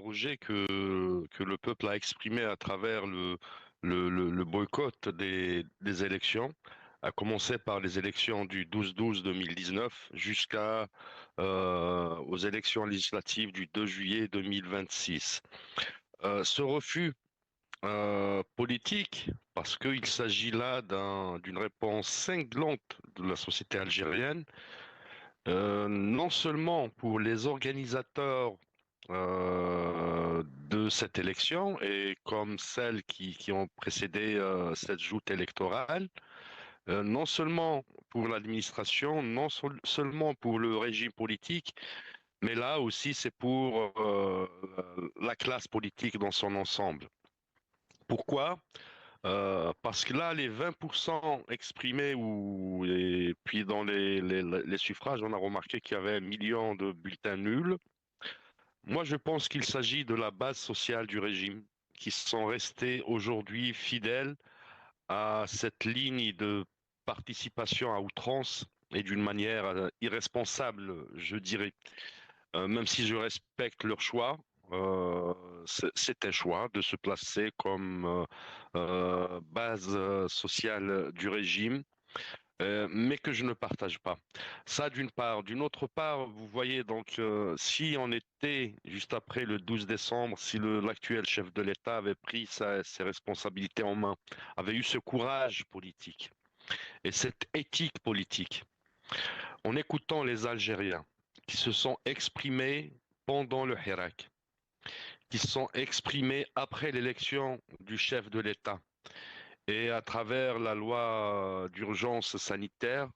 projet que le peuple a exprimé à travers le boycott des élections, à commencer par les élections du 12-12 2019 jusqu'à aux élections législatives du 2 juillet 2026. Ce refus politique, parce qu'il s'agit là d'une réponse cinglante de la société algérienne, non seulement pour les organisateurs de cette élection et comme celles qui ont précédé cette joute électorale, non seulement pour l'administration, non seulement pour le régime politique, mais là aussi c'est pour la classe politique dans son ensemble. Pourquoi? Parce que là, les 20% exprimés et puis dans les suffrages, on a remarqué qu'il y avait 1 million de bulletins nuls. Moi, je pense qu'il s'agit de la base sociale du régime qui sont restés aujourd'hui fidèles à cette ligne de participation à outrance et d'une manière irresponsable, je dirais. Même si je respecte leur choix, c'est un choix de se placer comme base sociale du régime, mais que je ne partage pas. Ça d'une part. D'une autre part, vous voyez donc, si on était juste après le 12 décembre, si l'actuel chef de l'État avait pris ses responsabilités en main, avait eu ce courage politique et cette éthique politique, en écoutant les Algériens qui se sont exprimés pendant le Hirak, qui se sont exprimés après l'élection du chef de l'État et à travers la loi d'urgence sanitaire,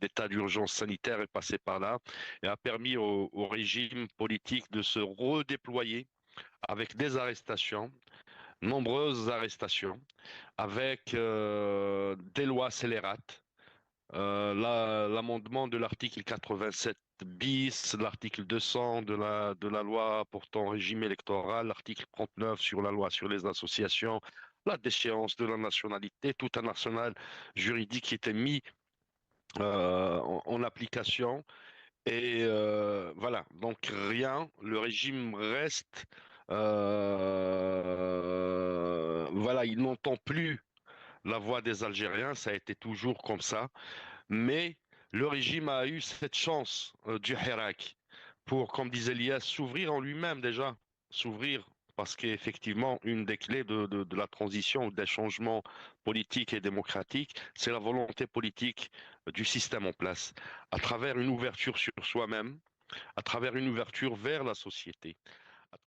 l'état d'urgence sanitaire est passé par là et a permis au régime politique de se redéployer avec des arrestations, nombreuses arrestations, avec des lois scélérates. L'amendement de l'article 87 bis, l'article 200 de la loi portant régime électoral, l'article 39 sur la loi sur les associations, la déchéance de la nationalité, tout un arsenal juridique qui était mis en application. Et voilà, donc rien, le régime reste, voilà, il n'entend plus la voix des Algériens, ça a été toujours comme ça. Mais le régime a eu cette chance du Hirak pour, comme disait Elias, s'ouvrir en lui-même déjà, s'ouvrir parce qu'effectivement, une des clés de la transition, des changements politiques et démocratiques, c'est la volonté politique du système en place, à travers une ouverture sur soi-même, à travers une ouverture vers la société.